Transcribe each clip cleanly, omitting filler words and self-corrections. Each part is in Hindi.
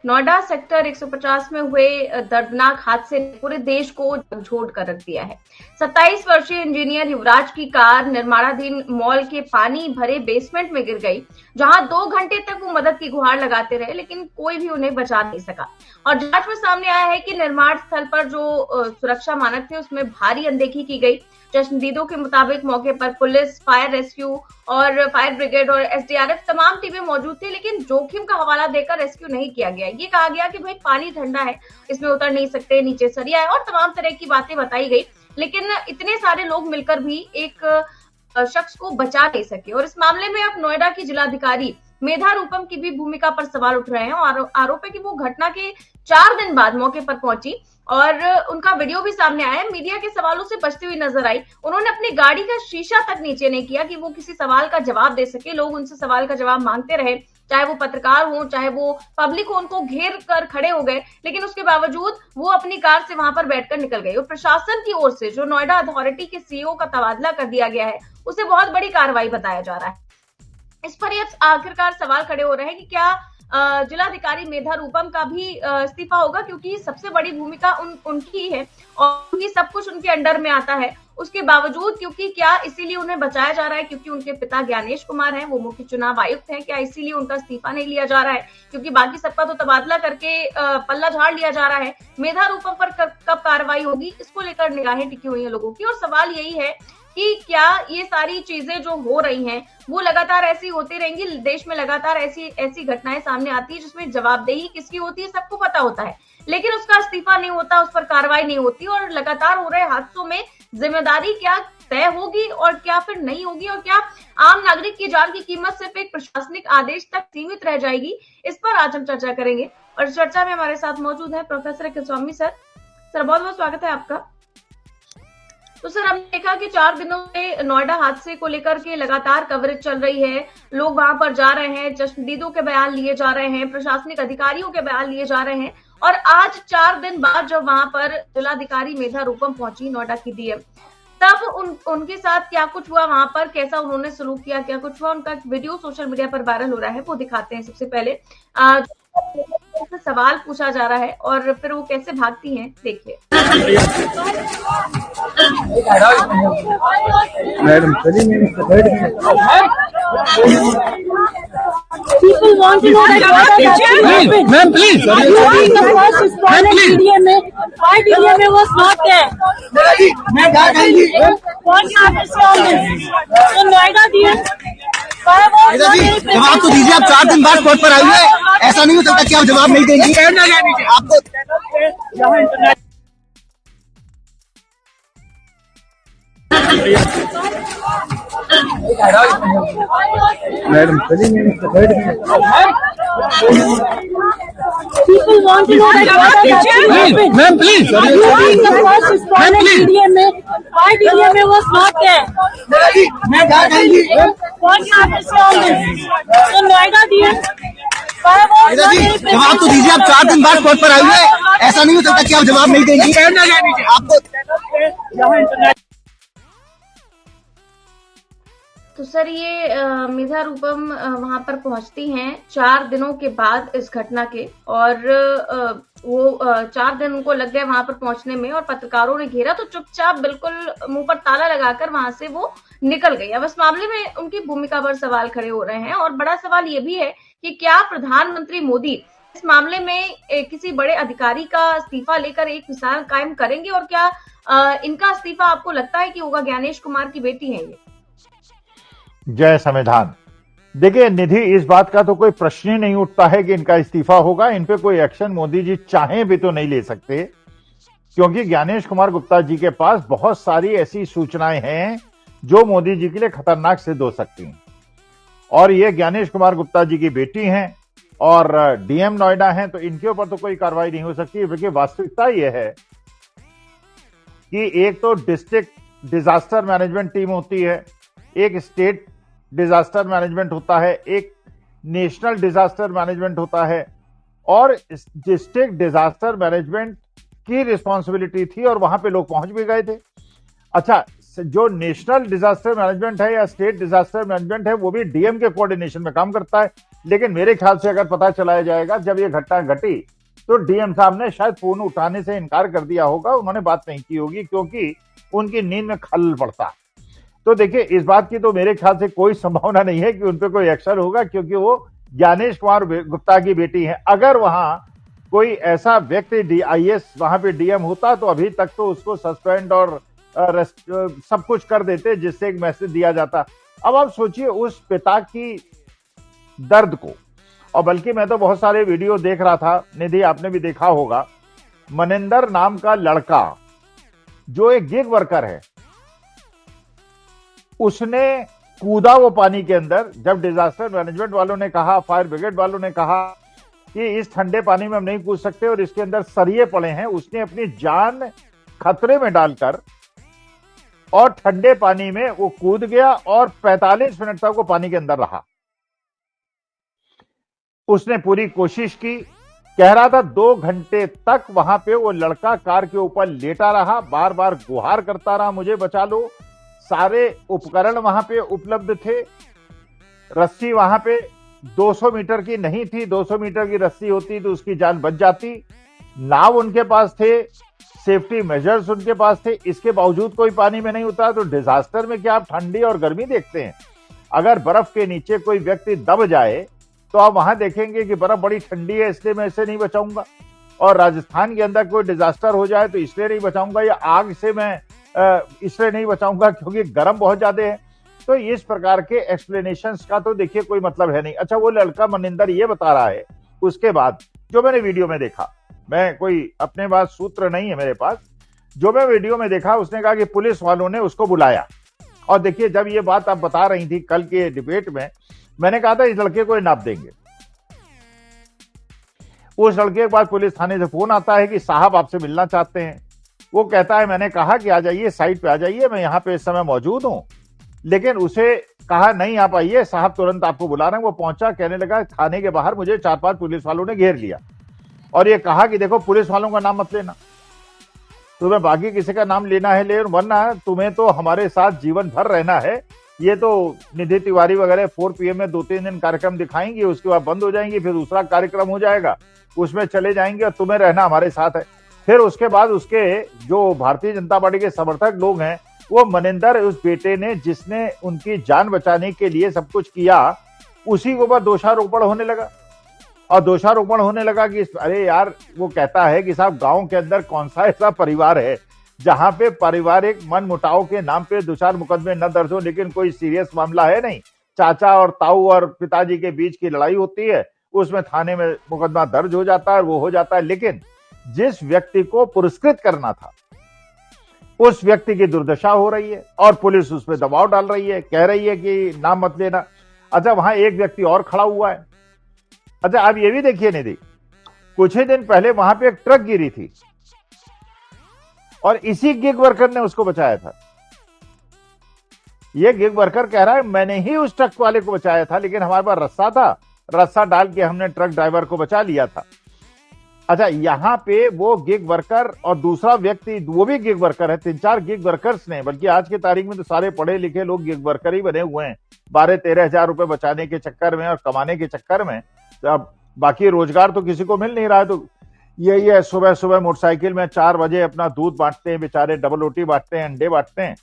नोएडा सेक्टर 150 में हुए दर्दनाक हादसे ने पूरे देश को झकझोर कर रख दिया है। 27 वर्षीय इंजीनियर युवराज की कार निर्माणाधीन मॉल के पानी भरे बेसमेंट में गिर गई, जहां 2 घंटे तक वो मदद की गुहार लगाते रहे, लेकिन कोई भी उन्हें बचा नहीं सका। और जांच में सामने आया है कि निर्माण स्थल पर जो सुरक्षा मानक थे उसमें भारी अनदेखी की गई। चश्मदीदों के मुताबिक मौके पर पुलिस, फायर रेस्क्यू और फायर ब्रिगेड और एसडीआरएफ तमाम टीमें मौजूद थी, लेकिन जोखिम का हवाला देकर रेस्क्यू नहीं किया गया। ये कहा गया कि भाई पानी ठंडा है, इसमें उतर नहीं सकते, नीचे सरिया है और तमाम तरह की बातें बताई गई, लेकिन इतने सारे लोग मिलकर भी एक शख्स को बचा नहीं सके। और इस मामले में अब नोएडा की जिलाधिकारी मेधा रूपम की भी भूमिका पर सवाल उठ रहे हैं और आरोप है कि वो घटना के 4 दिन बाद मौके पर पहुंची और उनका वीडियो भी सामने आया। मीडिया के सवालों से बचती हुई नजर आई। उन्होंने अपनी गाड़ी का शीशा तक नीचे नहीं किया कि वो किसी सवाल का जवाब दे सके। लोग उनसे सवाल का जवाब मांगते रहे, चाहे वो पत्रकार हो, चाहे वो पब्लिक हो, उनको घेर कर खड़े हो गए, लेकिन उसके बावजूद वो अपनी कार से वहां पर बैठकर निकल गए। और प्रशासन की ओर से जो नोएडा अथॉरिटी के सीईओ का तबादला कर दिया गया है, उसे बहुत बड़ी कार्रवाई बताया जा रहा है। इस पर ये आखिरकार सवाल खड़े हो रहे हैं कि क्या जिलाधिकारी मेधा रूपम का भी इस्तीफा होगा, क्योंकि सबसे बड़ी भूमिका उनकी है और सब कुछ उनके अंडर में आता है। उसके बावजूद क्योंकि क्या इसीलिए उन्हें बचाया जा रहा है क्योंकि उनके पिता ज्ञानेश कुमार हैं, वो मुख्य चुनाव आयुक्त हैं, क्या इसीलिए उनका इस्तीफा नहीं लिया जा रहा है क्योंकि बाकी सबका तो तबादला करके पल्ला झाड़ लिया जा रहा है। मेधा रूपम पर कब कार्रवाई होगी, इसको लेकर निगाहें टिकी हुई है लोगों की। और सवाल यही है कि क्या ये सारी चीजें जो हो रही हैं वो लगातार ऐसी होती रहेंगी। देश में लगातार ऐसी घटनाएं सामने आती है जिसमें जवाबदेही किसकी होती है सबको पता होता है, लेकिन उसका इस्तीफा नहीं होता, उस पर कार्रवाई नहीं होती। और लगातार हो रहे हादसों में जिम्मेदारी क्या तय होगी और क्या फिर नहीं होगी, और क्या आम नागरिक की जान की कीमत सिर्फ एक प्रशासनिक आदेश तक सीमित रह जाएगी, इस पर आज हम चर्चा करेंगे। और चर्चा में हमारे साथ मौजूद है प्रोफेसर किस्वामी सर। बहुत बहुत स्वागत है आपका। तो सर, हमने देखा कि 4 दिनों में नोएडा हादसे को लेकर के लगातार कवरेज चल रही है, लोग वहां पर जा रहे हैं, चश्मदीदों के बयान लिए जा रहे हैं, प्रशासनिक अधिकारियों के बयान लिए जा रहे हैं, और आज 4 दिन बाद जब वहां पर जिलाधिकारी मेधा रूपम पहुंची, नोएडा की डीएम, तब उनके साथ क्या कुछ हुआ, वहां पर कैसा उन्होंने सलूक किया, क्या कुछ हुआ, उनका वीडियो सोशल मीडिया पर वायरल हो रहा है, वो दिखाते हैं। सबसे पहले सवाल पूछा जा रहा है और फिर वो कैसे भागती हैं, देखिए। Madam People want to know that ma'am please why DDMA was not there? What happens on this? So Noida DM, जवाब तो दीजिए। आप 4 दिन बाद कोर्ट पर आई है, ऐसा नहीं हो सकता कि आप जवाब नहीं देंगी। आपको madam people want to know that ma'am please why DDMA was not there? What happens on this? So Noida DM, जवाब तो दीजिए। आप 4 दिन बाद कोर्ट पर आई है, ऐसा नहीं हो सकता कि आप जवाब नहीं देंगी। आपको तो सर, ये मेधा रूपम वहां पर पहुंचती हैं 4 दिनों के बाद इस घटना के, और वो 4 दिन उनको लग गए वहां पर पहुंचने में, और पत्रकारों ने घेरा तो चुपचाप बिल्कुल मुंह पर ताला लगाकर वहां से वो निकल गई। अब इस मामले में उनकी भूमिका पर सवाल खड़े हो रहे हैं, और बड़ा सवाल ये भी है कि क्या प्रधानमंत्री मोदी इस मामले में किसी बड़े अधिकारी का इस्तीफा लेकर एक मिसाल कायम करेंगे, और क्या इनका इस्तीफा आपको लगता है कि होगा? ज्ञानेश कुमार की बेटी है ये। जय संविधान। देखिए निधि, इस बात का तो कोई प्रश्न ही नहीं उठता है कि इनका इस्तीफा होगा। इन पे कोई एक्शन मोदी जी चाहें भी तो नहीं ले सकते, क्योंकि ज्ञानेश कुमार गुप्ता जी के पास बहुत सारी ऐसी सूचनाएं हैं जो मोदी जी के लिए खतरनाक सिद्ध हो सकती हैं। और ये ज्ञानेश कुमार गुप्ता जी की बेटी हैं और डीएम नोएडा हैं, तो इनके ऊपर तो कोई कार्रवाई नहीं हो सकती। क्योंकि वास्तविकता यह है कि एक तो डिस्ट्रिक्ट डिजास्टर मैनेजमेंट टीम होती है, एक स्टेट डिजास्टर मैनेजमेंट होता है, एक नेशनल डिजास्टर मैनेजमेंट होता है, और डिस्ट्रिक्ट डिजास्टर मैनेजमेंट की रिस्पॉन्सिबिलिटी थी और वहां पे लोग पहुंच भी गए थे। अच्छा, जो नेशनल डिजास्टर मैनेजमेंट है या स्टेट डिजास्टर मैनेजमेंट है वो भी डीएम के कोऑर्डिनेशन में काम करता है। लेकिन मेरे ख्याल से अगर पता चलाया जाएगा जब ये घटना घटी तो डीएम साहब ने शायद फोन उठाने से इनकार कर दिया होगा, उन्होंने बात नहीं की होगी क्योंकि उनकी नींद में खलल पड़ता। तो देखिए इस बात की तो मेरे ख्याल से कोई संभावना नहीं है कि उन पर कोई एक्शन होगा क्योंकि वो ज्ञानेश कुमार गुप्ता की बेटी है। अगर वहां कोई ऐसा व्यक्ति डीआईएस वहां पे डीएम होता तो अभी तक तो उसको सस्पेंड और सब कुछ कर देते जिससे एक मैसेज दिया जाता। अब आप सोचिए उस पिता की दर्द को। और बल्कि मैं तो बहुत सारे वीडियो देख रहा था, निधि आपने भी देखा होगा, मनिंदर नाम का लड़का जो एक गिग वर्कर है उसने कूदा वो पानी के अंदर। जब डिजास्टर मैनेजमेंट वालों ने कहा, फायर ब्रिगेड वालों ने कहा कि इस ठंडे पानी में हम नहीं कूद सकते और इसके अंदर सरिये पड़े हैं, उसने अपनी जान खतरे में डालकर और ठंडे पानी में वो कूद गया और 45 मिनट तक वो पानी के अंदर रहा। उसने पूरी कोशिश की, कह रहा था 2 घंटे तक वहां पे वो लड़का कार के ऊपर लेटा रहा, बार बार गुहार करता रहा मुझे बचा लो। सारे उपकरण वहां पे उपलब्ध थे। रस्सी वहां पे 200 मीटर की नहीं थी, 200 मीटर की रस्सी होती तो उसकी जान बच जाती। नाव उनके पास थे, सेफ्टी मेजर्स उनके पास थे, इसके बावजूद कोई पानी में नहीं उतरा। तो डिजास्टर में क्या आप ठंडी और गर्मी देखते हैं? अगर बर्फ के नीचे कोई व्यक्ति दब जाए तो आप वहां देखेंगे कि बर्फ बड़ी ठंडी है इसलिए मैं इसे नहीं बचाऊंगा, और राजस्थान के अंदर कोई डिजास्टर हो जाए तो इसलिए नहीं बचाऊंगा, या आग से मैं इसलिए नहीं बचाऊंगा क्योंकि गर्म बहुत ज्यादा है। तो इस प्रकार के एक्सप्लेनेशंस का तो देखिए कोई मतलब है नहीं। अच्छा, वो लड़का मनिंदर ये बता रहा है उसके बाद जो मैंने वीडियो में देखा, मैं कोई अपने पास सूत्र नहीं है मेरे पास, जो मैं वीडियो में देखा उसने कहा कि पुलिस वालों ने उसको बुलाया। और देखिए जब ये बात आप बता रही थी कल के डिबेट में, मैंने कहा था इस लड़के को नाप देंगे। उस लड़के के बाद पुलिस थाने से फोन आता है कि साहब आपसे मिलना चाहते हैं। वो कहता है मैंने कहा कि आ जाइए, साइट पे आ जाइए, मैं यहाँ पे इस समय मौजूद हूं। लेकिन उसे कहा नहीं आप आइए, साहब तुरंत आपको बुला रहे हैं। वो पहुंचा, कहने लगा थाने के बाहर मुझे 4-5 पुलिस वालों ने घेर लिया और ये कहा कि देखो पुलिस वालों का नाम मत लेना, तुम्हें बाकी किसी का नाम लेना है ले, वरना तुम्हें तो हमारे साथ जीवन भर रहना है। ये तो निधि तिवारी वगैरह 4 PM में 2-3 दिन कार्यक्रम दिखाएंगे, उसके बाद बंद हो जाएंगी, फिर दूसरा कार्यक्रम हो जाएगा, उसमें चले जाएंगे और तुम्हें रहना हमारे साथ है। फिर उसके बाद उसके जो भारतीय जनता पार्टी के समर्थक लोग हैं, वो मनिंदर उस बेटे ने जिसने उनकी जान बचाने के लिए सब कुछ किया, उसी के ऊपर दोषारोपण होने लगा। और दोषारोपण होने लगा कि अरे यार, वो कहता है कि साहब गांव के अंदर कौन सा ऐसा परिवार है जहां पे पारिवारिक मन मुटाव के नाम पे 2-4 मुकदमे न दर्ज हो, लेकिन कोई सीरियस मामला है नहीं, चाचा और ताऊ और पिताजी के बीच की लड़ाई होती है, उसमें थाने में मुकदमा दर्ज हो जाता है, वो हो जाता है। लेकिन जिस व्यक्ति को पुरस्कृत करना था उस व्यक्ति की दुर्दशा हो रही है और पुलिस उस पर दबाव डाल रही है, कह रही है कि नाम मत लेना। अच्छा, वहां एक व्यक्ति और खड़ा हुआ है। अच्छा, आप ये भी देखिए निधि, कुछ ही दिन पहले वहां पे एक ट्रक गिरी थी और इसी गिग वर्कर ने उसको बचाया था। ये गिग वर्कर कह रहा है मैंने ही उस ट्रक वाले को बचाया था, लेकिन हमारे पास रस्सा था, रस्सा डाल के हमने ट्रक ड्राइवर को बचा लिया था। अच्छा, यहां पे वो गिग वर्कर और दूसरा व्यक्ति, वो भी गिग वर्कर है, 3-4 गिग वर्कर्स ने, बल्कि आज की तारीख में तो सारे पढ़े लिखे लोग गिग वर्कर ही बने हुए हैं, 12-13 हजार रुपए बचाने के चक्कर में और कमाने के चक्कर में। अब बाकी रोजगार तो किसी को मिल नहीं रहा है, तो यही है, सुबह सुबह मोटरसाइकिल में 4 बजे अपना दूध बांटते हैं बेचारे, डबल रोटी बांटते हैं, अंडे बांटते हैं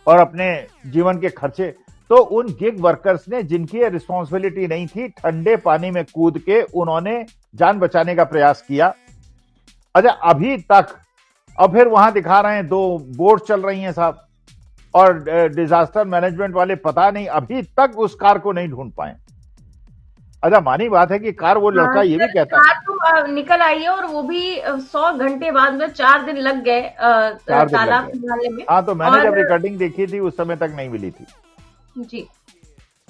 और अपने जीवन के खर्चे। तो उन गिग वर्कर्स ने, जिनकी रिस्पॉन्सिबिलिटी नहीं थी, ठंडे पानी में कूद के उन्होंने जान बचाने का प्रयास किया। अच्छा, अभी तक, अब फिर वहां दिखा रहे हैं 2 बोट चल रही हैं साहब, और डिजास्टर मैनेजमेंट वाले पता नहीं अभी तक उस कार को नहीं ढूंढ पाए। अच्छा, मानी बात है कि कार, वो लड़का ये भी कहता है कार तो निकल आई है और वो भी 100 घंटे बाद में 4 दिन लग गए तालाब निकालने में। हाँ, तो मैंने जब रिकॉर्डिंग देखी थी उस समय तक नहीं मिली थी जी।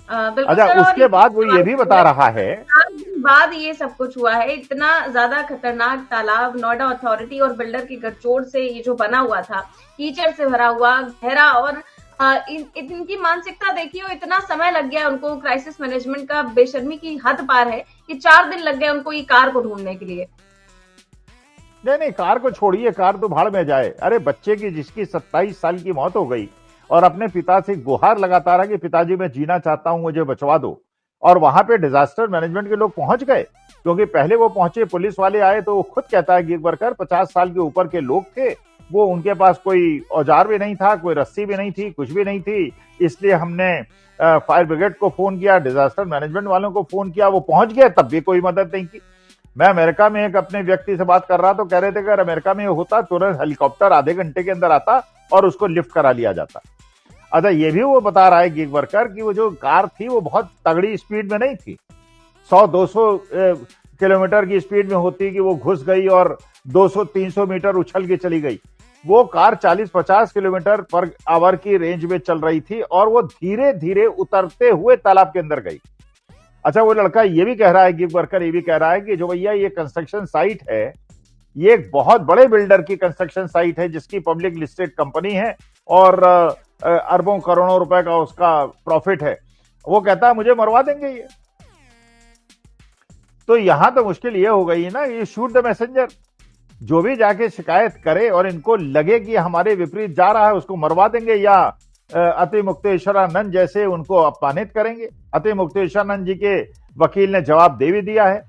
अच्छा, उसके बाद वो ये भी बता रहा है 4 दिन बाद ये सब कुछ हुआ है। इतना ज्यादा खतरनाक तालाब नोएडा अथॉरिटी और बिल्डर की गठजोड़ से ये जो बना हुआ था, कीचड़ से भरा हुआ, गहरा, और इनकी मानसिकता देखिए, इतना समय लग गया उनको, क्राइसिस मैनेजमेंट का बेशर्मी की हद पार है कि 4 दिन लग गए उनको ये कार को ढूंढने के लिए। 4 दिन बाद ये सब कुछ हुआ है। इतना ज्यादा खतरनाक तालाब नोएडा अथॉरिटी और बिल्डर की गठजोड़ से ये जो बना हुआ था, कीचड़ से भरा हुआ, गहरा, और इनकी मानसिकता देखिए, इतना समय लग गया उनको, क्राइसिस मैनेजमेंट का बेशर्मी की हद पार है कि 4 दिन लग गए उनको ये कार को ढूंढने के लिए। नहीं नहीं, कार को छोड़िए, कार तो भाड़ में जाए। अरे बच्चे की जिसकी 27 साल की मौत हो गई और अपने पिता से गुहार लगाता रहा कि पिताजी मैं जीना चाहता हूं, मुझे बचवा दो, और वहां पे डिजास्टर मैनेजमेंट के लोग पहुंच गए। क्योंकि पहले वो पहुंचे, पुलिस वाले आए, तो वो खुद कहता है गिग वर्कर 50 साल के ऊपर के लोग थे, वो उनके पास कोई औजार भी नहीं था, कोई रस्सी भी नहीं थी, कुछ भी नहीं थी, इसलिए हमने फायर ब्रिगेड को फोन किया, डिजास्टर मैनेजमेंट वालों को फोन किया, वो पहुंच गए, तब भी कोई मदद नहीं की। मैं अमेरिका में एक अपने व्यक्ति से बात कर रहा, तो कह रहे थे कि अगर अमेरिका में होता तुरंत हेलीकॉप्टर आधे घंटे के अंदर आता और उसको लिफ्ट करा लिया जाता। अच्छा, ये भी वो बता रहा है गिग वर्कर कि वो जो कार थी वो बहुत तगड़ी स्पीड में नहीं थी, 100-200 किलोमीटर की स्पीड में होती कि वो घुस गई और 200-300 मीटर उछल के चली गई। वो कार 40-50 किलोमीटर पर आवर की रेंज में चल रही थी और वो धीरे धीरे उतरते हुए तालाब के अंदर गई। अच्छा, वो लड़का ये भी कह रहा है, गिग वर्कर ये भी कह रहा है कि जो भैया ये कंस्ट्रक्शन साइट है, ये एक बहुत बड़े बिल्डर की कंस्ट्रक्शन साइट है जिसकी पब्लिक लिस्टेड कंपनी है और अरबों करोड़ों रुपए का उसका प्रॉफिट है। वो कहता है मुझे मरवा देंगे ये। तो यहां तो मुश्किल ये हो गई ना, ये शूट द मैसेंजर, जो भी जाके शिकायत करे और इनको लगे कि हमारे विपरीत जा रहा है उसको मरवा देंगे, या अति मुक्तेश्वरानंद जैसे उनको अपमानित करेंगे। अति मुक्तेश्वरानंद जी के वकील ने जवाब दे भी दिया है।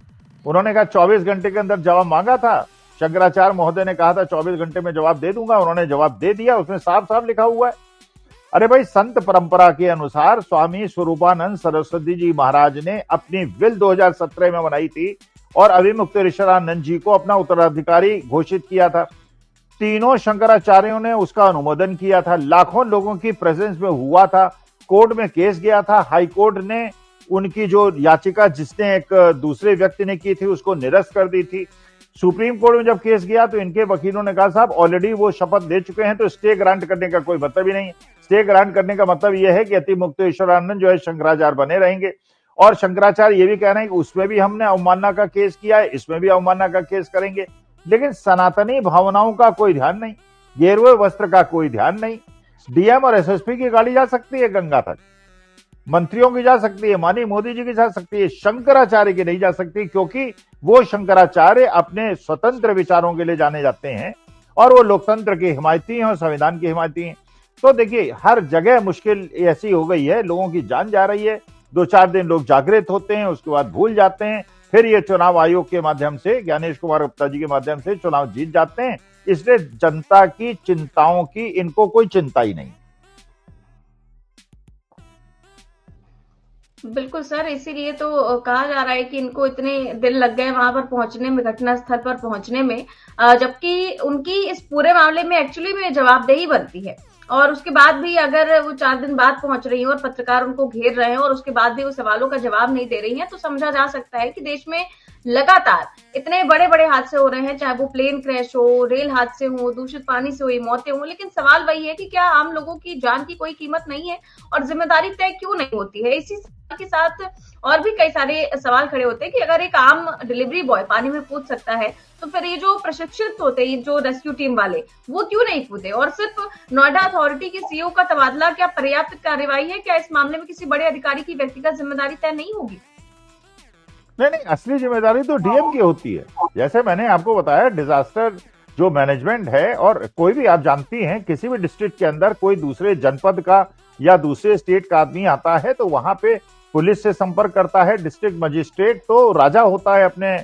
उन्होंने कहा 24 घंटे के अंदर जवाब मांगा था, शंकराचार्य महोदय ने कहा था 24 घंटे में जवाब दे दूंगा, उन्होंने जवाब दे दिया, उसमें साफ साफ लिखा हुआ है। अरे भाई, संत परंपरा के अनुसार स्वामी स्वरूपानंद सरस्वती जी महाराज ने अपनी विल 2017 में बनाई थी और अभिमुक्तेश्वरानंद जी को अपना उत्तराधिकारी घोषित किया था। तीनों शंकराचार्यों ने उसका अनुमोदन किया था, लाखों लोगों की प्रेजेंस में हुआ था, कोर्ट में केस गया था, हाई कोर्ट ने उनकी जो याचिका जिसने एक दूसरे व्यक्ति ने की थी उसको निरस्त कर दी थी। सुप्रीम कोर्ट में जब केस गया तो इनके वकीलों ने कहा साहब ऑलरेडी वो शपथ ले चुके हैं, तो स्टे ग्रांट करने का कोई मतलब ही नहीं है। स्टे ग्रांट करने का मतलब यह है कि अति मुक्तेश्वरानंद जो है शंकराचार्य बने रहेंगे। और शंकराचार्य ये भी कह रहे हैं कि उसमें भी हमने अवमानना का केस किया है, इसमें भी अवमानना का केस करेंगे। लेकिन सनातनी भावनाओं का कोई ध्यान नहीं, गेरुए वस्त्र का कोई ध्यान नहीं। डीएम और एसएसपी की गाड़ी जा सकती है गंगा तक, मंत्रियों की जा सकती है, माननीय मोदी जी की जा सकती है, शंकराचार्य की नहीं जा सकती, क्योंकि वो शंकराचार्य अपने स्वतंत्र विचारों के लिए जाने जाते हैं और वो लोकतंत्र के हिमायती हैं और संविधान के हिमायती हैं। तो देखिए, हर जगह मुश्किल ऐसी हो गई है, लोगों की जान जा रही है, 2-4 दिन लोग जागृत होते हैं, उसके बाद भूल जाते हैं, फिर ये चुनाव आयोग के माध्यम से, ज्ञानेश कुमार गुप्ता जी के माध्यम से चुनाव जीत जाते हैं। इसलिए जनता की चिंताओं की इनको कोई चिंता ही नहीं। बिल्कुल सर, इसीलिए तो कहा जा रहा है कि इनको इतने दिन लग गए वहां पर पहुंचने में, घटना स्थल पर पहुंचने में, जबकि उनकी इस पूरे मामले में एक्चुअली में जवाबदेही बनती है। और उसके बाद भी अगर वो 4 दिन बाद पहुंच रही हैं और पत्रकार उनको घेर रहे हैं और उसके बाद भी वो सवालों का जवाब नहीं दे रही हैं, तो समझा जा सकता है कि देश में लगातार इतने बड़े बड़े हादसे हो रहे हैं, चाहे वो प्लेन क्रैश हो, रेल हादसे हो, दूषित पानी से हुई मौतें हो, लेकिन सवाल वही है कि क्या आम लोगों की जान की कोई कीमत नहीं है और जिम्मेदारी तय क्यों नहीं होती है। इसी के साथ और भी कई सारे सवाल खड़े होते हैं कि अगर एक आम डिलीवरी बॉय पानी में कूद सकता है, तो फिर ये जो प्रशिक्षित होते हैं, जो रेस्क्यू टीम वाले, वो क्यों नहीं कूदे। और सिर्फ नोएडा अथॉरिटी के सीईओ का तबादला क्या पर्याप्त कार्रवाई है? क्या इस मामले में किसी बड़े अधिकारी की व्यक्तिगत जिम्मेदारी तय नहीं होगी? नहीं, असली जिम्मेदारी तो डीएम की होती है। जैसे मैंने आपको बताया, डिजास्टर जो मैनेजमेंट है, और कोई भी आप जानती हैं किसी भी डिस्ट्रिक्ट के अंदर कोई दूसरे जनपद का या दूसरे स्टेट का आदमी आता है तो वहां पे पुलिस से संपर्क करता है। डिस्ट्रिक्ट मजिस्ट्रेट तो राजा होता है अपने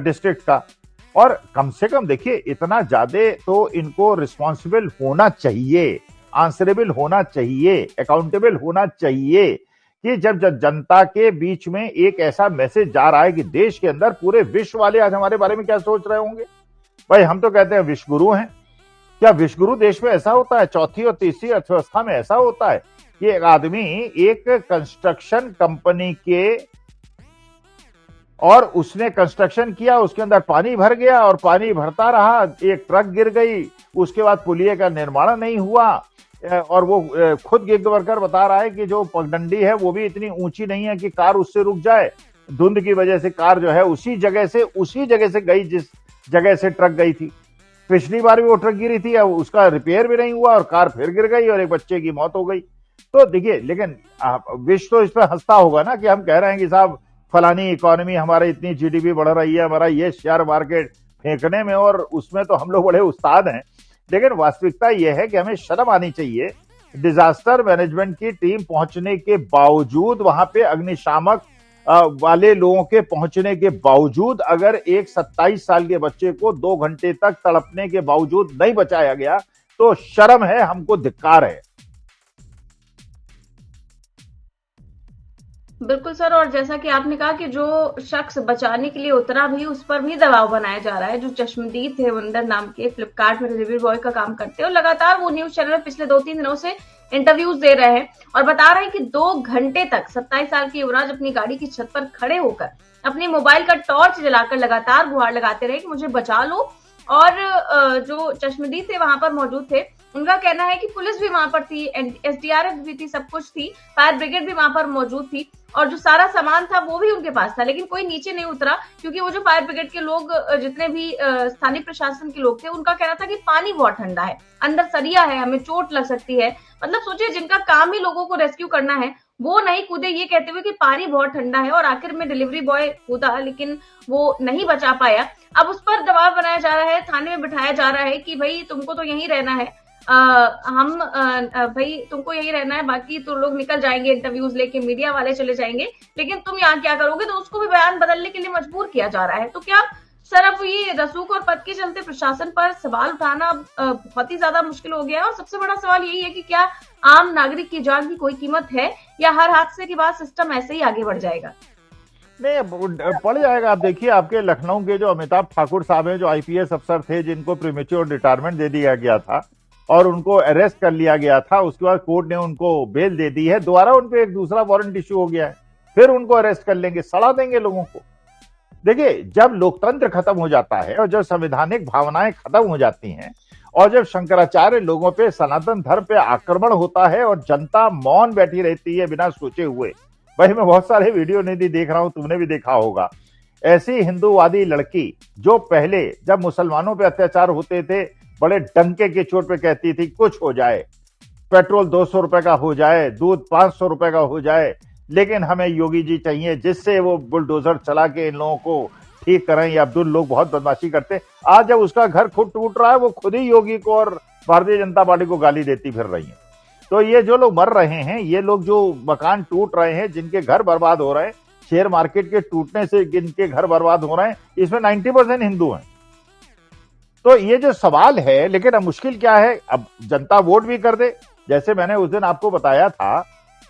डिस्ट्रिक्ट का। और कम से कम देखिए, इतना ज्यादा तो इनको रिस्पॉन्सिबल होना चाहिए, आंसरेबल होना चाहिए, अकाउंटेबल होना चाहिए कि जब जनता के बीच में एक ऐसा मैसेज जा रहा है कि देश के अंदर पूरे विश्व वाले आज हमारे बारे में क्या सोच रहे होंगे। भाई, हम तो कहते हैं विश्व गुरु हैं, क्या विश्व गुरु देश में ऐसा होता है? चौथी और तीसरी अर्थव्यवस्था में ऐसा होता है कि एक आदमी एक कंस्ट्रक्शन कंपनी के, और उसने कंस्ट्रक्शन किया, उसके अंदर पानी भर गया और पानी भरता रहा, एक ट्रक गिर गई, उसके बाद पुलिये का निर्माण नहीं हुआ, और वो खुद गिग वर्कर बता रहा है कि जो पगडंडी है वो भी इतनी ऊंची नहीं है कि कार उससे रुक जाए। धुंध की वजह से कार जो है उसी जगह से गई जिस जगह से ट्रक गई थी। पिछली बार भी वो ट्रक गिरी थी, उसका रिपेयर भी नहीं हुआ और कार फिर गिर गई और एक बच्चे की मौत हो गई। तो देखिए, लेकिन विश्व तो इस पर हंसता होगा ना कि हम कह रहे हैं कि साहब फलानी इकोनॉमी, हमारी इतनी जीडीपी बढ़ रही है, हमारा ये शेयर मार्केट फेंकने में और उसमें तो हम लोग बड़े उस्ताद हैं, लेकिन वास्तविकता यह है कि हमें शर्म आनी चाहिए। डिजास्टर मैनेजमेंट की टीम पहुंचने के बावजूद, वहां पे अग्निशामक वाले लोगों के पहुंचने के बावजूद, अगर एक 27 साल के बच्चे को 2 घंटे तक तड़पने के बावजूद नहीं बचाया गया तो शर्म है, हमको धिक्कार है। बिल्कुल सर, और जैसा कि आपने कहा कि जो शख्स बचाने के लिए उतरा भी, उस पर भी दबाव बनाया जा रहा है। जो चश्मदीद थे वंदर नाम के, फ्लिपकार्ट में डिलीवरी बॉय का काम करते हैं और लगातार वो न्यूज चैनल में पिछले 2-3 दिनों से इंटरव्यूज दे रहे हैं और बता रहे हैं कि 2 घंटे तक 27 साल के युवराज अपनी गाड़ी की छत पर खड़े होकर अपने मोबाइल का टॉर्च जलाकर लगातार गुहार लगाते रहे कि मुझे बचा लो। और जो चश्मदीद थे वहां पर मौजूद थे, उनका कहना है कि पुलिस भी वहां पर थी, एसडीआरएफ भी थी, सब कुछ थी, फायर ब्रिगेड भी वहां पर मौजूद थी और जो सारा सामान था वो भी उनके पास था, लेकिन कोई नीचे नहीं उतरा क्योंकि वो जो फायर ब्रिगेड के लोग, जितने भी स्थानीय प्रशासन के लोग थे, उनका कहना था कि पानी बहुत ठंडा है, अंदर सरिया है, हमें चोट लग सकती है। मतलब सोचिए, जिनका काम ही लोगों को रेस्क्यू करना है वो नहीं कूदे ये कहते हुए कि पानी बहुत ठंडा है, और आखिर में डिलीवरी बॉय कूदा लेकिन वो नहीं बचा पाया। अब उस पर दबाव बनाया जा रहा है, थाने में बिठाया जा रहा है कि भाई तुमको तो यहीं रहना है, भाई तुमको यही रहना है, बाकी तो लोग निकल जाएंगे, इंटरव्यूज लेके मीडिया वाले चले जाएंगे, लेकिन तुम यहाँ क्या करोगे। तो उसको भी बयान बदलने के लिए मजबूर किया जा रहा है। तो क्या सर अब ये रसूख और पद के चलते प्रशासन पर सवाल उठाना बहुत ही ज्यादा मुश्किल हो गया है, और सबसे बड़ा सवाल यही है कि क्या आम नागरिक की जान की कोई कीमत है, या हर हादसे के बाद सिस्टम ऐसे ही आगे बढ़ जाएगा? नहीं, पड़ जाएगा। आप देखिए, आपके लखनऊ के जो अमिताभ ठाकुर साहब हैं, जो आईपीएस अफसर थे, जिनको प्रीमेच्योर रिटायरमेंट दे दिया गया था और उनको अरेस्ट कर लिया गया था, उसके बाद कोर्ट ने उनको बेल दे दी है, दोबारा उनपे एक दूसरा वारंट इश्यू हो गया है, फिर उनको अरेस्ट कर लेंगे, सड़ा देंगे लोगों को। देखिए, जब लोकतंत्र खत्म हो जाता है और जब संवैधानिक भावनाएं खत्म हो जाती हैं और जब शंकराचार्य लोगों पे, सनातन धर्म पे आक्रमण होता है और जनता मौन बैठी रहती है बिना सोचे हुए। भाई, मैं बहुत सारे वीडियो नहीं देख रहा हूं, तुमने भी देखा होगा, ऐसी हिंदूवादी लड़की जो पहले जब मुसलमानों पे अत्याचार होते थे बड़े डंके के चोट पे कहती थी कुछ हो जाए, पेट्रोल 200 रुपए का हो जाए, दूध 500 रुपए का हो जाए, लेकिन हमें योगी जी चाहिए जिससे वो बुलडोजर चला के इन लोगों को ठीक करें। ये अब्दुल लोग बहुत बदमाशी करते। आज जब उसका घर खुद टूट रहा है, वो खुद ही योगी को और भारतीय जनता पार्टी को गाली देती फिर रही है। तो ये जो लोग मर रहे हैं, ये लोग जो मकान टूट रहे हैं, जिनके घर बर्बाद हो रहे हैं, शेयर मार्केट के टूटने से जिनके घर बर्बाद हो रहे हैं, इसमें 90% हिंदू हैं। तो ये जो सवाल है, लेकिन अब मुश्किल क्या है, अब जनता वोट भी कर दे। जैसे मैंने उस दिन आपको बताया था,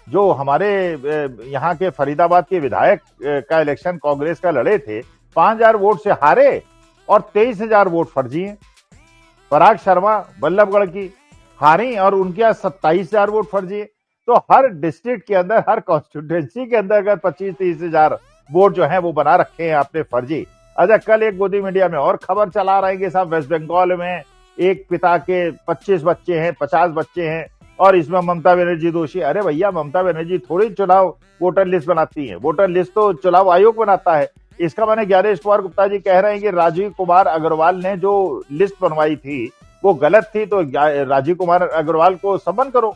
जो हमारे यहाँ के फरीदाबाद के विधायक का इलेक्शन कांग्रेस का लड़े थे, 5000 वोट से हारे और 23,000 वोट फर्जी हैं। पराग शर्मा बल्लभगढ़ की हारी और उनके यहाँ 27,000 वोट फर्जी है। तो हर डिस्ट्रिक्ट के अंदर, हर कॉन्स्टिट्यूंसी के अंदर अगर 25-30,000 वोट जो है वो बना रखे हैं आपने फर्जी। अच्छा, कल एक गोदी मीडिया में और खबर चला रहे हैं कि साहब वेस्ट बंगाल में एक पिता के 25 बच्चे हैं, 50 बच्चे हैं और इसमें ममता बनर्जी दोषी। अरे भैया, ममता बनर्जी थोड़ी चुनाव वोटर लिस्ट बनाती है, वोटर लिस्ट तो चुनाव आयोग बनाता है। इसका मैंने ज्ञानेश कुमार गुप्ता जी कह रहे हैं कि राजीव कुमार अग्रवाल ने जो लिस्ट बनवाई थी वो गलत थी, तो राजीव कुमार अग्रवाल को समन करो।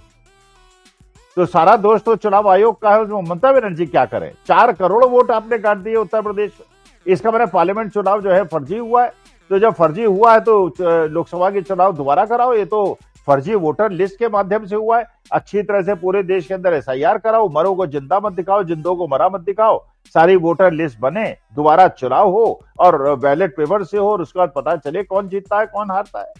तो सारा दोष तो चुनाव आयोग का है, उसमें ममता बनर्जी क्या करें। 4 करोड़ वोट आपने काट दिए उत्तर प्रदेश में। इसका मैंने पार्लियामेंट चुनाव जो है फर्जी हुआ है। तो जब फर्जी हुआ है तो लोकसभा के चुनाव दोबारा कराओ। ये तो फर्जी वोटर लिस्ट के माध्यम से हुआ है। अच्छी तरह से पूरे देश के अंदर एसआईआर कराओ, मरो को जिंदा मत दिखाओ, जिंदों को मरा मत दिखाओ, सारी वोटर लिस्ट बने, दोबारा चुनाव हो और बैलेट पेपर से हो और उसके बाद पता चले कौन जीतता है कौन हारता है।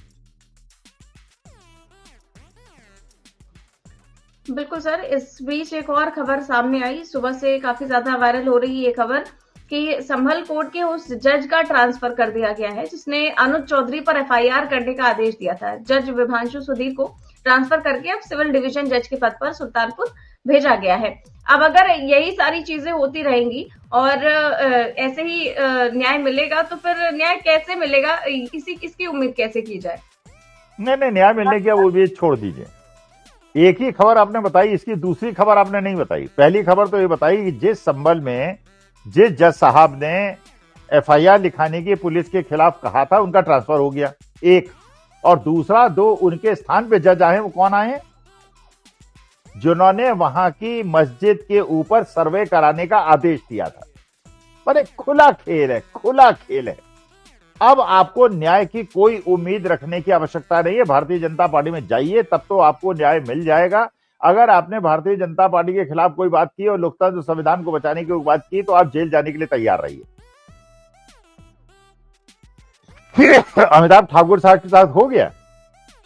बिल्कुल सर, इस बीच एक और खबर सामने आई, सुबह से काफी ज्यादा वायरल हो रही है ये खबर कि संभल कोर्ट के उस जज का ट्रांसफर कर दिया गया है जिसने अनुज चौधरी पर एफआईआर करने का आदेश दिया था। जज विभांशु सुधीर को ट्रांसफर करके अब सिविल डिवीजन जज के पद पर सुल्तानपुर भेजा गया है। अब अगर यही सारी चीजें होती रहेंगी और ऐसे ही न्याय मिलेगा तो फिर न्याय कैसे मिलेगा, इसकी उम्मीद कैसे की जाए? नहीं, न्याय मिलने की वो भी छोड़ दीजिए। एक ही खबर आपने बताई, इसकी दूसरी खबर आपने नहीं बताई। पहली खबर तो ये बताई कि जिस संभल में जिस जज साहब ने एफआईआर लिखाने की पुलिस के खिलाफ कहा था, उनका ट्रांसफर हो गया, एक। और दूसरा, 2 उनके स्थान पे जज आए। वो कौन आए? जिन्होंने वहां की मस्जिद के ऊपर सर्वे कराने का आदेश दिया था। पर एक खुला खेल है, खुला खेल है। अब आपको न्याय की कोई उम्मीद रखने की आवश्यकता नहीं है। भारतीय जनता पार्टी में जाइए, तब तो आपको न्याय मिल जाएगा। अगर आपने भारतीय जनता पार्टी के खिलाफ कोई बात की और लोकतंत्र संविधान को बचाने की बात की तो आप जेल जाने के लिए तैयार रहिए। अमिताभ ठाकुर साहब के साथ हो गया,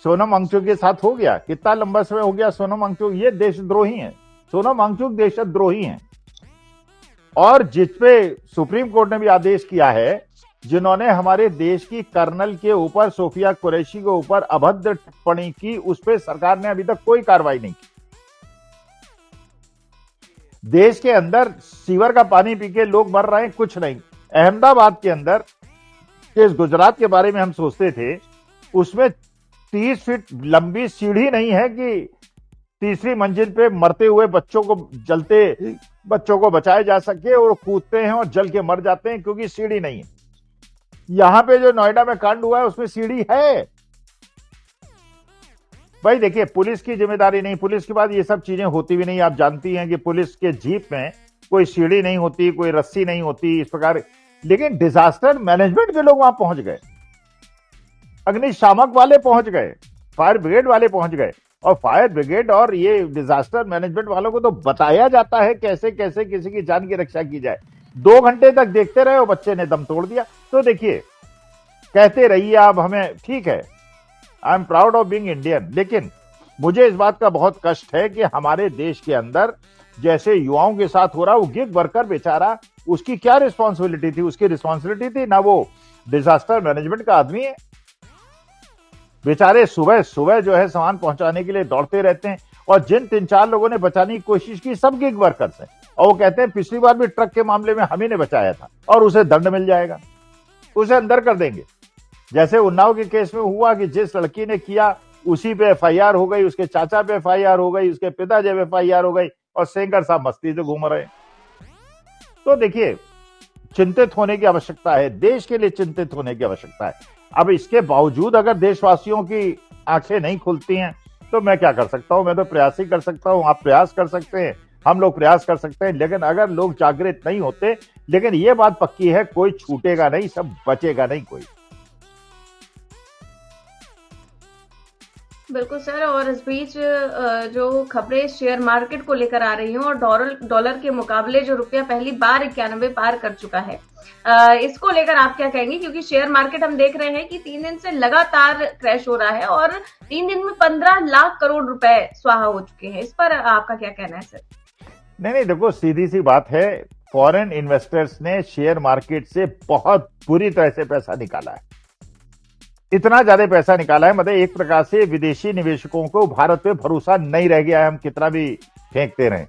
सोनम वांगचुक के साथ हो गया, कितना लंबा समय हो गया। सोनम वांगचुक ये देशद्रोही हैं, सोनम वांगचुक देशद्रोही हैं। और जिसपे सुप्रीम कोर्ट ने भी आदेश किया है, जिन्होंने हमारे देश की कर्नल के ऊपर, सोफिया कुरैशी के ऊपर अभद्र टिप्पणी की, उस पर सरकार ने अभी तक कोई कार्रवाई नहीं की। देश के अंदर सीवर का पानी पी के लोग मर रहे हैं, कुछ नहीं। अहमदाबाद के अंदर इस गुजरात के बारे में हम सोचते थे, उसमें 30 फीट लंबी सीढ़ी नहीं है कि तीसरी मंजिल पे मरते हुए बच्चों को, जलते बच्चों को बचाया जा सके, और कूदते हैं और जल के मर जाते हैं क्योंकि सीढ़ी नहीं है। यहां पे जो नोएडा में कांड हुआ है उसमें सीढ़ी है। भाई देखिए, पुलिस की जिम्मेदारी नहीं, पुलिस के बाद ये सब चीजें होती भी नहीं। आप जानती हैं कि पुलिस के जीप में कोई सीढ़ी नहीं होती, कोई रस्सी नहीं होती, इस प्रकार। लेकिन डिजास्टर मैनेजमेंट के लोग वहां पहुंच गए, अग्निशामक वाले पहुंच गए, फायर ब्रिगेड वाले पहुंच गए। और फायर ब्रिगेड और ये डिजास्टर मैनेजमेंट वालों को तो बताया जाता है कैसे कैसे किसी की जान की रक्षा की जाए। 2 घंटे तक देखते रहे और बच्चे ने दम तोड़ दिया। तो देखिए, कहते रहिए आप हमें, ठीक है, I am proud of being Indian, लेकिन मुझे इस बात का बहुत कष्ट है कि हमारे देश के अंदर जैसे युवाओं के साथ हो रहा, वो गिग वर्कर बेचारा, उसकी क्या रिस्पॉन्सिबिलिटी थी? उसकी रिस्पॉन्सिबिलिटी थी ना, वो डिजास्टर मैनेजमेंट का आदमी है। बेचारे सुबह सुबह जो है सामान पहुंचाने के लिए दौड़ते रहते हैं, और जिन 3-4 लोगों ने बचाने की कोशिश की, सब गिग वर्कर्स हैं। और वो कहते हैं पिछली बार भी ट्रक के मामले में हम ही ने बचाया था, और उसे दंड मिल जाएगा, उसे अंदर कर देंगे। जैसे उन्नाव के केस में हुआ कि जिस लड़की ने किया उसी पे एफआईआर हो गई, उसके चाचा पे एफआईआर हो गई, उसके पिताजी पे एफआईआर हो गई, और सेंगर साहब मस्ती से घूम रहे। तो देखिए, चिंतित होने की आवश्यकता है, देश के लिए चिंतित होने की आवश्यकता है। अब इसके बावजूद अगर देशवासियों की आंखें नहीं खुलती हैं तो मैं क्या कर सकता हूं? मैं तो प्रयास ही कर सकता हूं, आप प्रयास कर सकते हैं, हम लोग प्रयास कर सकते हैं। लेकिन अगर लोग जागृत नहीं होते, लेकिन ये बात पक्की है, कोई छूटेगा नहीं, सब बचेगा नहीं कोई। बिल्कुल सर। और इस बीच जो खबरें शेयर मार्केट को लेकर आ रही हैं, और डॉलर के मुकाबले जो रुपया पहली बार 91 पार कर चुका है, इसको लेकर आप क्या कहेंगे? क्योंकि शेयर मार्केट हम देख रहे हैं कि 3 दिन से लगातार क्रैश हो रहा है, और 3 दिन में 15 लाख करोड़ रुपए स्वाहा हो चुके हैं। इस पर आपका क्या कहना है सर? नहीं, देखो, सीधी सी बात है, फॉरेन इन्वेस्टर्स ने शेयर मार्केट से बहुत बुरी तरह से पैसा निकाला है। इतना ज्यादा पैसा निकाला है, मतलब एक प्रकार से विदेशी निवेशकों को भारत पे भरोसा नहीं रह गया है, हम कितना भी फेंकते रहे।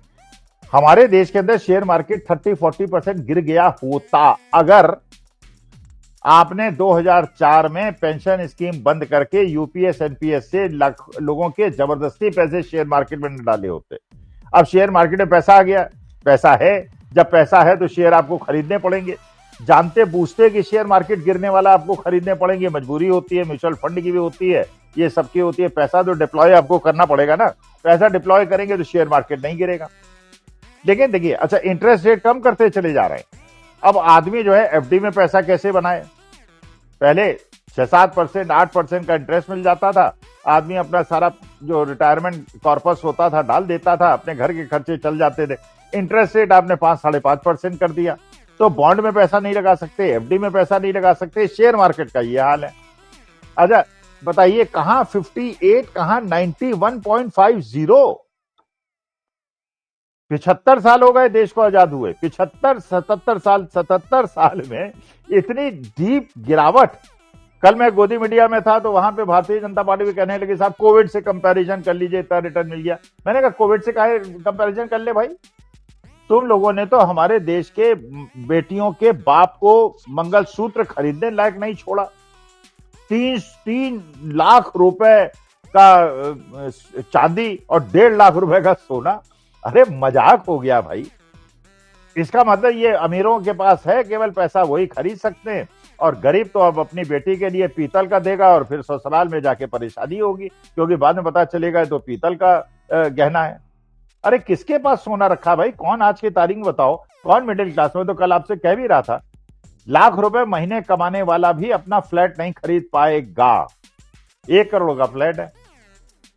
हमारे देश के अंदर शेयर मार्केट 30-40% गिर गया होता अगर आपने 2004 में पेंशन स्कीम बंद करके यूपीएस एनपीएस से लोगों के जबरदस्ती पैसे शेयर मार्केट में न डाले होते। अब शेयर मार्केट में पैसा आ गया, पैसा है, जब पैसा है तो शेयर आपको खरीदने पड़ेंगे। जानते बूझते कि शेयर मार्केट गिरने वाला, आपको खरीदने पड़ेंगे, मजबूरी होती है, म्यूचुअल फंड की भी होती है, ये सबकी होती है। पैसा तो डिप्लॉय आपको करना पड़ेगा ना, पैसा डिप्लॉय करेंगे तो शेयर मार्केट नहीं गिरेगा। लेकिन देखिए, अच्छा, इंटरेस्ट रेट कम करते चले जा रहे हैं। अब आदमी जो है एफडी में पैसा कैसे बनाए? पहले 6-7%, 8% का इंटरेस्ट मिल जाता था, आदमी अपना सारा जो रिटायरमेंट कॉर्पस होता था डाल देता था, अपने घर के खर्चे चल जाते थे। इंटरेस्ट रेट आपने 5-5.5% कर दिया, तो बॉन्ड में पैसा नहीं लगा सकते, एफडी में पैसा नहीं लगा सकते। शेयर मार्केट का ये हाल है। अच्छा बताइए, कहां 58, कहां 91.50? 75 साल हो गए देश को आजाद हुए, 77 साल में इतनी डीप गिरावट। कल मैं गोदी मीडिया में था तो वहां पे भारतीय जनता पार्टी भी कहने लगी, साहब कोविड से कंपैरिजन कर लीजिए, इतना रिटर्न मिल गया। मैंने कहा कोविड से काहे कंपैरिजन कर ले भाई? तुम लोगों ने तो हमारे देश के बेटियों के बाप को मंगलसूत्र खरीदने लायक नहीं छोड़ा। 3 लाख रुपए का चांदी और 1.5 लाख रुपए का सोना। अरे मजाक हो गया भाई। इसका मतलब ये अमीरों के पास है केवल पैसा, वही खरीद सकते हैं, और गरीब तो अब अपनी बेटी के लिए पीतल का देगा और फिर ससुराल में जाके परेशानी होगी, क्योंकि बाद में पता चलेगा तो पीतल का गहना है। अरे किसके पास सोना रखा भाई? कौन आज की तारीख में बताओ, कौन मिडिल क्लास में? तो कल आपसे कह भी रहा था लाख रुपए महीने कमाने वाला भी अपना फ्लैट नहीं खरीद पाएगा। 1 करोड़ का फ्लैट है,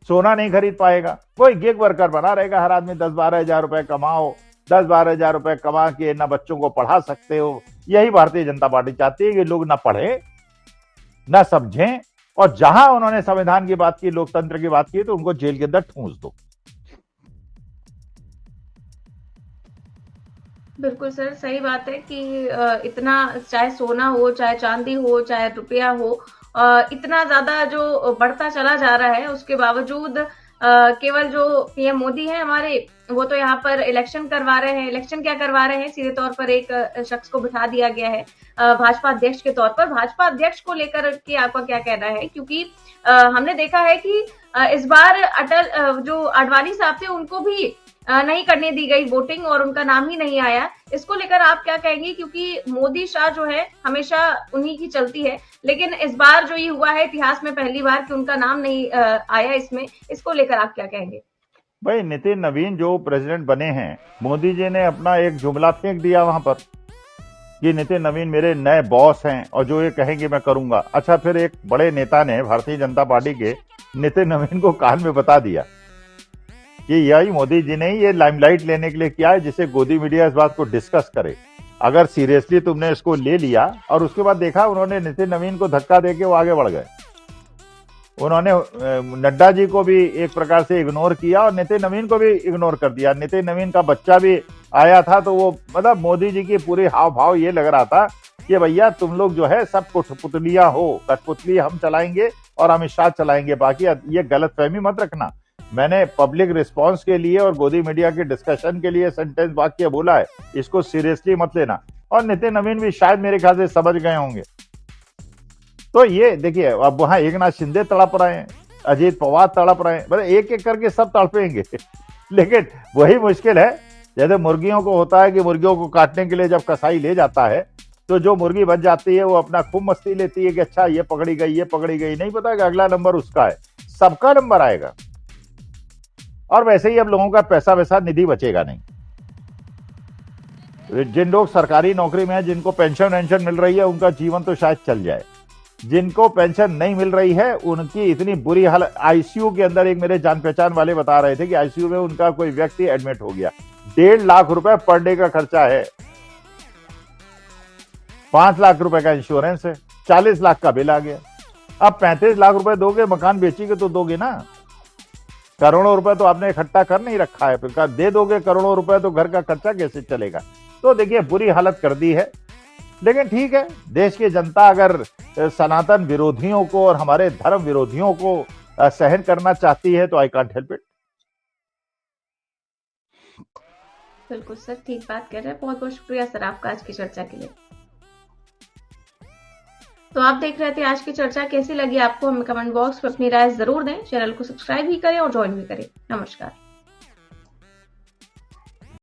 सोना नहीं खरीद पाएगा। कोई गिग वर्कर बना रहेगा, हर आदमी 10-12 हजार रुपए कमाओ, 10-12 हजार रुपए कमा के ना बच्चों को पढ़ा सकते हो। यही भारतीय जनता पार्टी चाहती है कि लोग ना पढ़े ना समझें, और जहां उन्होंने संविधान की बात की, लोकतंत्र की बात की, तो उनको जेल के अंदर ठूंस दो। बिल्कुल सर, सही बात है कि इतना चाहे सोना हो, चाहे चांदी हो, चाहे रुपया हो, इतना ज्यादा जो बढ़ता चला जा रहा है, उसके बावजूद केवल जो पीएम मोदी है हमारे, वो तो यहाँ पर इलेक्शन करवा रहे हैं। इलेक्शन क्या करवा रहे हैं, सीधे तौर पर एक शख्स को बिठा दिया गया है भाजपा अध्यक्ष के तौर पर। भाजपा अध्यक्ष को लेकर के आपका क्या कहना है, क्योंकि हमने देखा है कि इस बार अटल जो आडवाणी साहब थे, उनको भी नहीं करने दी गई वोटिंग और उनका नाम ही नहीं आया। इसको लेकर आप क्या कहेंगे, क्योंकि मोदी शाह जो है हमेशा उन्हीं की चलती है, लेकिन इस बार जो ये हुआ है इतिहास में पहली बार कि उनका नाम नहीं आया इसमें, इसको लेकर आप क्या कहेंगे? भाई, नितिन नवीन जो प्रेसिडेंट बने हैं, मोदी जी ने अपना एक जुमला फेंक दिया वहां पर कि नितिन नवीन मेरे नए बॉस हैं और जो ये कहेंगे मैं करूंगा। अच्छा, फिर एक बड़े नेता ने भारतीय जनता पार्टी के नितिन नवीन को कान में बता दिया कि यही मोदी जी ने ये लाइमलाइट लेने के लिए किया है, जिसे गोदी मीडिया इस बात को डिस्कस करे। अगर सीरियसली तुमने इसको ले लिया और उसके बाद देखा उन्होंने नितिन नवीन को धक्का देके वो आगे बढ़ गए। उन्होंने नड्डा जी को भी एक प्रकार से इग्नोर किया और नितिन नवीन को भी इग्नोर कर दिया। नितिन नवीन का बच्चा भी आया था, तो वो मतलब मोदी जी की पूरी हाव भाव ये लग रहा था कि भैया तुम लोग जो है सब कठपुतलियां हो, कठपुतली हम चलाएंगे और अमित शाह चलाएंगे, बाकी ये गलतफहमी मत रखना। मैंने पब्लिक रिस्पांस के लिए और गोदी मीडिया के डिस्कशन के लिए सेंटेंस वाक्य बोला है, इसको सीरियसली मत लेना। और नितिन नवीन भी शायद मेरे ख्याल से समझ गए होंगे। तो ये देखिए, अब वहां एकनाथ शिंदे तड़प रहे हैं, अजीत पवार तड़प रहे हैं, मतलब एक एक करके सब तड़पेंगे लेकिन वही मुश्किल है, जैसे मुर्गियों को होता है कि मुर्गियों को काटने के लिए जब कसाई ले जाता है, तो जो मुर्गी बच जाती है वो अपना खूब मस्ती लेती है कि अच्छा ये पकड़ी गई, ये पकड़ी गई, नहीं पता कि अगला नंबर उसका है, सबका नंबर आएगा। और वैसे ही अब लोगों का पैसा वैसा निधि बचेगा नहीं। जिन लोग सरकारी नौकरी में है, जिनको पेंशन वेंशन मिल रही है, उनका जीवन तो शायद चल जाए। जिनको पेंशन नहीं मिल रही है उनकी इतनी बुरी हालत। आईसीयू के अंदर एक मेरे जान पहचान वाले बता रहे थे कि आईसीयू में उनका कोई व्यक्ति एडमिट हो गया, 1.5 लाख रुपए पर डे का खर्चा है, 5 लाख रुपए का इंश्योरेंस है, 40 लाख का बिल आ गया। अब 35 लाख रुपए दोगे, मकान बेचेंगे तो दोगे ना, करोड़ों रुपए तो आपने इकट्ठा कर नहीं रखा है, फिर दे दोगे करोड़ों रुपए तो घर का खर्चा कैसे चलेगा। तो देखिए बुरी हालत कर दी है। लेकिन ठीक है, देश की जनता अगर सनातन विरोधियों को और हमारे धर्म विरोधियों को सहन करना चाहती है तो आई कांट हेल्प इट। बिल्कुल सर, ठीक बात कर रहे हैं। बहुत बहुत शुक्रिया सर आपका आज की चर्चा के लिए। तो आप देख रहे थे आज की चर्चा, कैसी लगी आपको हमें कमेंट बॉक्स में अपनी राय जरूर दें। चैनल को सब्सक्राइब भी करें और ज्वाइन भी करें। नमस्कार।